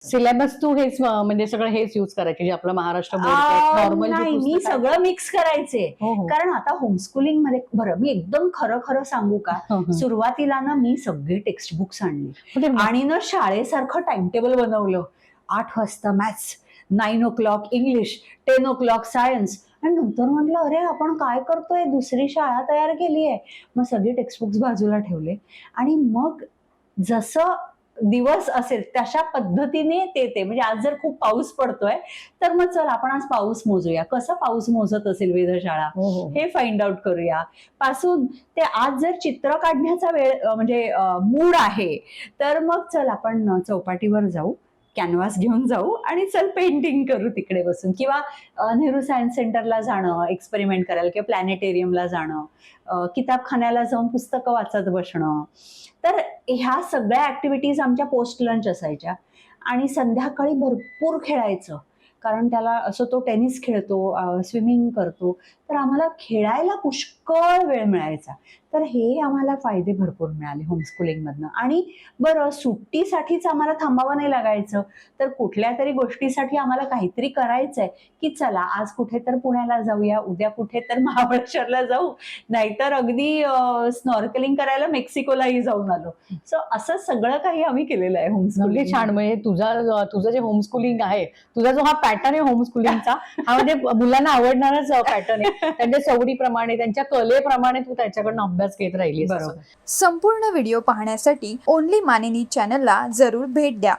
Syllabus तू हेच म्हणजे सगळं हेच यूज करायचे जे आपलं महाराष्ट्र बोर्ड नॉर्मल नाही, मी सगळं मिक्स करायचे. हो, हो. कारण आता होमस्कूलिंग मध्ये बरं मी एकदम खरं खरं सांगू का, सुरुवातीला ना मी सगळी टेक्स्ट बुक्स आणली आणि ना शाळेसारखं टाइम टेबल बनवलं. 8 वाजता maths, 9 o'clock English, 10 o'clock science. आणि नंतर म्हटलं अरे आपण काय करतोय, दुसरी शाळा तयार केली आहे. मग सगळी टेक्स्ट बुक्स बाजूला ठेवले आणि मग जसं दिवस असेल तशा पद्धतीने ते म्हणजे आज जर खूप पाऊस पडतोय तर मग चल आपण आज पाऊस मोजूया, कसा पाऊस मोजत असेल वेधशाळा हे फाइंड आउट करूया. पासून ते आज जर चित्र काढण्याचा वेळ म्हणजे मूड आहे तर मग चल आपण चौपाटीवर जाऊ, कॅनव्हास घेऊन जाऊ आणि चल पेंटिंग करू तिकडे बसून. किंवा नेहरू सायन्स सेंटरला जाणं एक्सपेरिमेंट करायला किंवा प्लॅनेटेरियमला जाणं, किताबखान्याला जाऊन पुस्तकं वाचत बसणं. तर ह्या सगळ्या ऍक्टिव्हिटीज आमच्या पोस्ट लंच असायच्या. आणि संध्याकाळी भरपूर खेळायचं, कारण त्याला असं तो टेनिस खेळतो, स्विमिंग करतो, तर आम्हाला खेळायला पुष्कळ वेळ मिळायचा. तर हे आम्हाला फायदे भरपूर मिळाले होमस्कूलिंग मधनं. आणि बरं सुट्टीसाठीच आम्हाला थांबावं नाही लागायचं, तर कुठल्या तरी गोष्टीसाठी आम्हाला काहीतरी करायचंय की चला आज कुठे तर पुण्याला जाऊया, उद्या कुठे तर महाबळेश्वरला जाऊ, नाहीतर अगदी स्नॉर्कलिंग करायला मेक्सिकोलाही जाऊन आलो. सो असं सगळं काही आम्ही केलेलं आहे होमस्कूलिंग. छान. म्हणजे तुझं जे होमस्कूलिंग आहे, तुझा जो हा पॅटर्न आहे होमस्कूलिंगचा, हा म्हणजे मुलांना आवडणारच पॅटर्न आहे. त्यांच्या सवडीप्रमाणे, त्यांच्या कलेप्रमाणे तू त्याच्याकडनं अभ्यास घेत राहिली. बरोबर. संपूर्ण व्हिडिओ पाहण्यासाठी ओनली मानिनी चॅनलला जरूर भेट द्या.